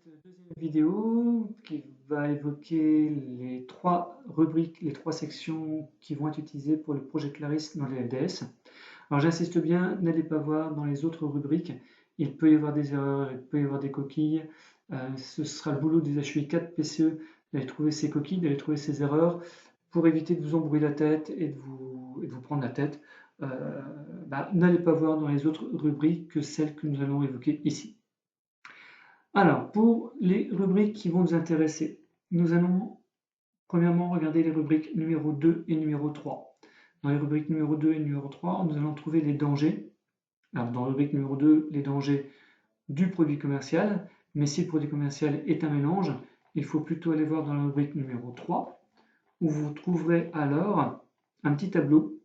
deuxième vidéo qui va évoquer les trois rubriques, les trois sections qui vont être utilisées pour le projet Claris dans les FDS. Alors j'insiste bien, n'allez pas voir dans les autres rubriques, il peut y avoir des erreurs, il peut y avoir des coquilles. Ce sera le boulot des HUI 4 PCE d'aller trouver ces coquilles, d'aller trouver ces erreurs pour éviter de vous embrouiller la tête et de vous prendre la tête. N'allez pas voir dans les autres rubriques que celles que nous allons évoquer ici. Alors, pour les rubriques qui vont nous intéresser, nous allons premièrement regarder les rubriques numéro 2 et numéro 3. Dans les rubriques numéro 2 et numéro 3, nous allons trouver les dangers. Alors, dans la rubrique numéro 2, les dangers du produit commercial, mais si le produit commercial est un mélange, il faut plutôt aller voir dans la rubrique numéro 3, où vous trouverez alors un petit tableau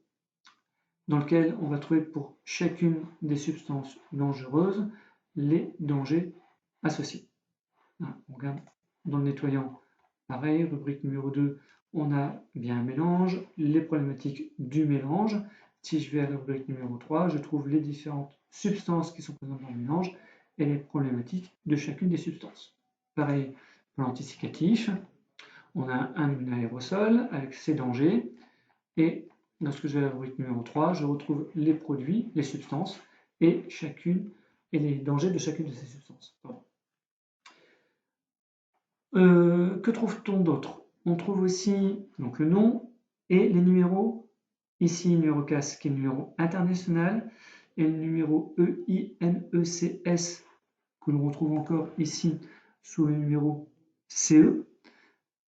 dans lequel on va trouver pour chacune des substances dangereuses les dangers associés. On regarde dans le nettoyant, pareil, rubrique numéro 2, on a bien un mélange, les problématiques du mélange. Si je vais à la rubrique numéro 3, je trouve les différentes substances qui sont présentes dans le mélange et les problématiques de chacune des substances. Pareil pour l'anticicatif, on a un aérosol avec ses dangers et lorsque je vais à la rubrique numéro 3, je retrouve les produits, les substances et les dangers de chacune de ces substances. Pardon. Que trouve-t-on d'autre? On trouve aussi donc, le nom et les numéros. Ici, le numéro CAS qui est le numéro international et le numéro EINECS que l'on retrouve encore ici sous le numéro CE.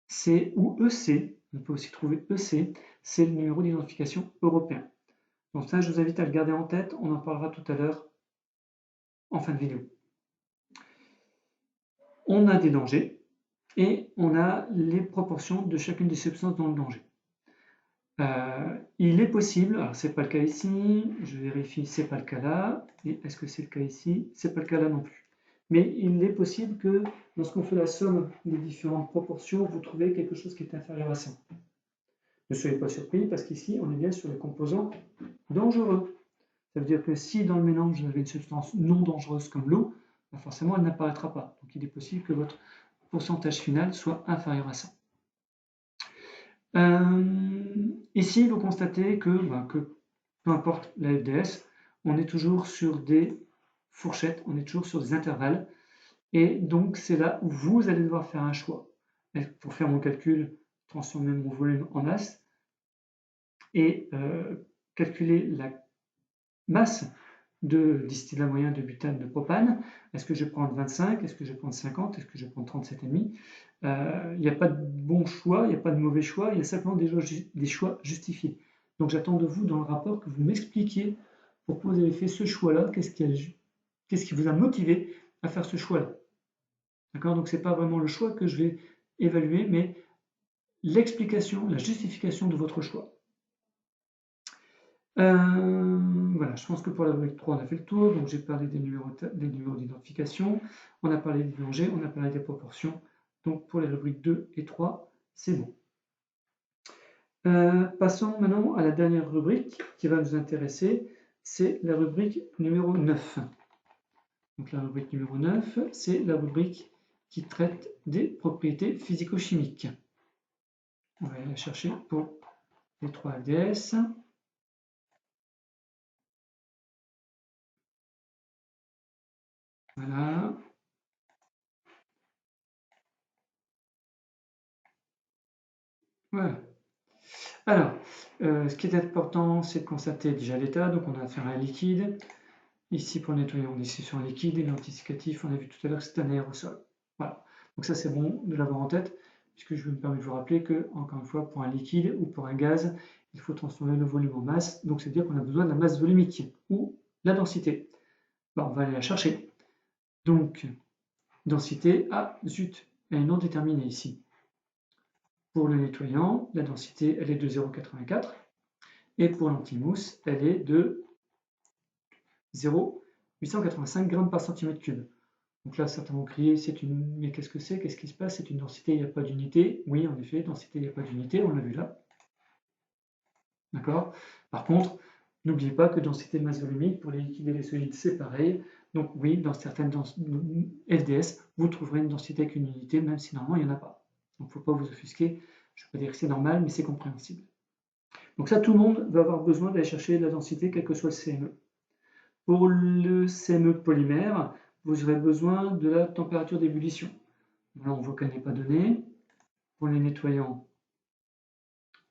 C ou EC, on peut aussi trouver EC, c'est le numéro d'identification européen. Donc ça, je vous invite à le garder en tête, on en parlera tout à l'heure en fin de vidéo. On a des dangers et on a les proportions de chacune des substances dans le danger. Il est possible, alors c'est pas le cas ici, je vérifie, c'est pas le cas là, et est-ce que c'est le cas ici? C'est pas le cas là non plus. Mais il est possible que lorsqu'on fait la somme des différentes proportions, vous trouvez quelque chose qui est inférieur à 100. Ne soyez pas surpris parce qu'ici on est bien sur les composants dangereux. Ça veut dire que si dans le mélange vous avez une substance non dangereuse comme l'eau, forcément elle n'apparaîtra pas. Donc il est possible que votre pourcentage final soit inférieur à 100. Ici, vous constatez que peu importe la FDS, on est toujours sur des fourchettes, on est toujours sur des intervalles. Et donc, c'est là où vous allez devoir faire un choix. Pour faire mon calcul, transformer mon volume en masse et calculer la masse de distillat moyen de butane de propane. Est-ce que je vais prendre 25? Est-ce que je vais prendre 50? Est-ce que je vais prendre 37,5? Il n'y a pas de bon choix, il n'y a pas de mauvais choix, il y a simplement des choix justifiés. Donc j'attends de vous dans le rapport que vous m'expliquiez pourquoi vous avez fait ce choix-là, qu'est-ce qui vous a motivé à faire ce choix-là. D'accord? Donc ce n'est pas vraiment le choix que je vais évaluer, mais l'explication, la justification de votre choix. Voilà, je pense que pour la rubrique 3, on a fait le tour. Donc j'ai parlé des numéros d'identification, on a parlé des dangers, on a parlé des proportions. Donc pour les rubriques 2 et 3, c'est bon. Passons maintenant à la dernière rubrique qui va nous intéresser, c'est la rubrique numéro 9. Donc la rubrique numéro 9, c'est la rubrique qui traite des propriétés physico-chimiques. On va aller la chercher pour les 3 FDS. Voilà. Voilà. Alors, ce qui est important, c'est de constater déjà l'état. Donc, on a affaire à un liquide. Ici, pour le nettoyer, on est sur un liquide. Et l'anticicatif, on a vu tout à l'heure que c'est un aérosol. Voilà. Donc, ça, c'est bon de l'avoir en tête, puisque je me permets de vous rappeler que, encore une fois, pour un liquide ou pour un gaz, il faut transformer le volume en masse. Donc, c'est-à-dire qu'on a besoin de la masse volumique ou la densité. Bon, on va aller la chercher. Donc, densité, zut, elle est non déterminée ici. Pour le nettoyant, la densité, elle est de 0,84. Et pour l'antimousse, elle est de 0,885 grammes par centimètre cube. Donc là, certains vont crier, mais qu'est-ce que c'est? Qu'est-ce qui se passe? C'est une densité, il n'y a pas d'unité. Oui, en effet, densité, il n'y a pas d'unité, on l'a vu là. D'accord? Par contre, n'oubliez pas que densité masse volumique, pour les liquides et les solides, c'est pareil. Donc oui, dans certaines FDS, vous trouverez une densité avec une unité, même si normalement il n'y en a pas. Donc il ne faut pas vous offusquer, je ne vais pas dire que c'est normal, mais c'est compréhensible. Donc ça, tout le monde va avoir besoin d'aller chercher la densité, quel que soit le CME. Pour le CME polymère, vous aurez besoin de la température d'ébullition. Là, on voit qu'elle n'est pas donnée. Pour les nettoyants,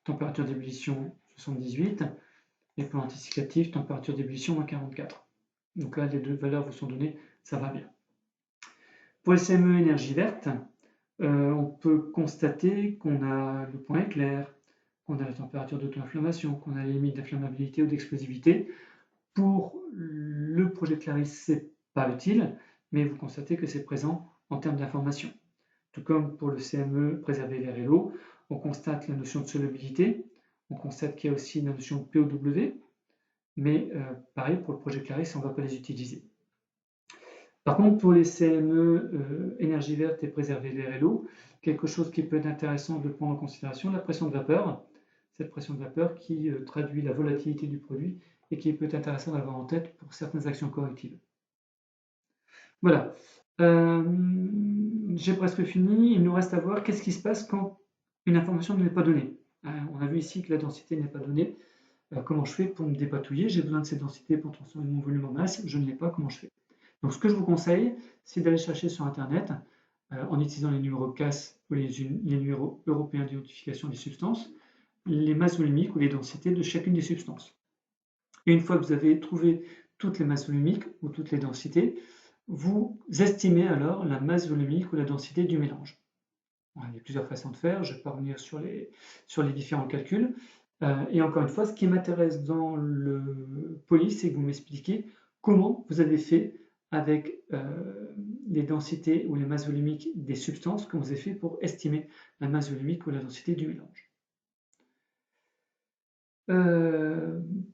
température d'ébullition 78. Et pour l'anticicatif, température d'ébullition moins 44. Donc là, les deux valeurs vous sont données, ça va bien. Pour les CME énergie verte, on peut constater qu'on a le point éclair, qu'on a la température d'auto-inflammation, qu'on a les limites d'inflammabilité ou d'explosivité. Pour le projet Clarisse, ce n'est pas utile, mais vous constatez que c'est présent en termes d'information. Tout comme pour le CME, préserver l'air et l'eau, on constate la notion de solubilité, on constate qu'il y a aussi la notion de POW, mais pareil, pour le projet Clarisse, on ne va pas les utiliser. Par contre, pour les CME, énergie verte et préserver l'air et l'eau, quelque chose qui peut être intéressant de prendre en considération, la pression de vapeur. Cette pression de vapeur qui traduit la volatilité du produit et qui peut être intéressant d'avoir en tête pour certaines actions correctives. Voilà. J'ai presque fini. Il nous reste à voir qu'est-ce qui se passe quand une information ne m'est pas donnée. On a vu ici que la densité n'est pas donnée. Comment je fais pour me dépatouiller? J'ai besoin de cette densité pour transformer mon volume en masse. Je ne l'ai pas. Comment je fais? Donc, ce que je vous conseille, c'est d'aller chercher sur Internet, en utilisant les numéros CAS ou les numéros européens d'identification des substances, les masses volumiques ou les densités de chacune des substances. Et une fois que vous avez trouvé toutes les masses volumiques ou toutes les densités, vous estimez alors la masse volumique ou la densité du mélange. Il y a plusieurs façons de faire, je ne vais pas revenir sur les différents calculs. Et encore une fois, ce qui m'intéresse dans le poly, c'est que vous m'expliquez comment vous avez fait avec les densités ou les masses volumiques des substances, comment vous avez fait pour estimer la masse volumique ou la densité du mélange.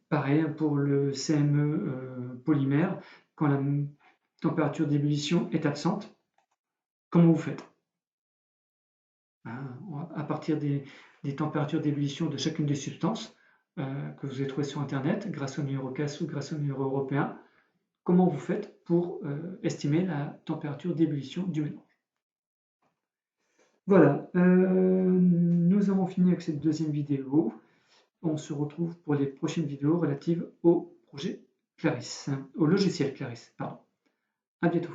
Pareil pour le CME polymère, quand la température d'ébullition est absente, comment vous faites? À partir des températures d'ébullition de chacune des substances que vous avez trouvées sur Internet, grâce au numéro CAS ou grâce au numéro européen, comment vous faites pour estimer la température d'ébullition du mélange? Voilà, nous avons fini avec cette deuxième vidéo. On se retrouve pour les prochaines vidéos relatives au projet Clarisse, au logiciel Clarisse, pardon. À bientôt.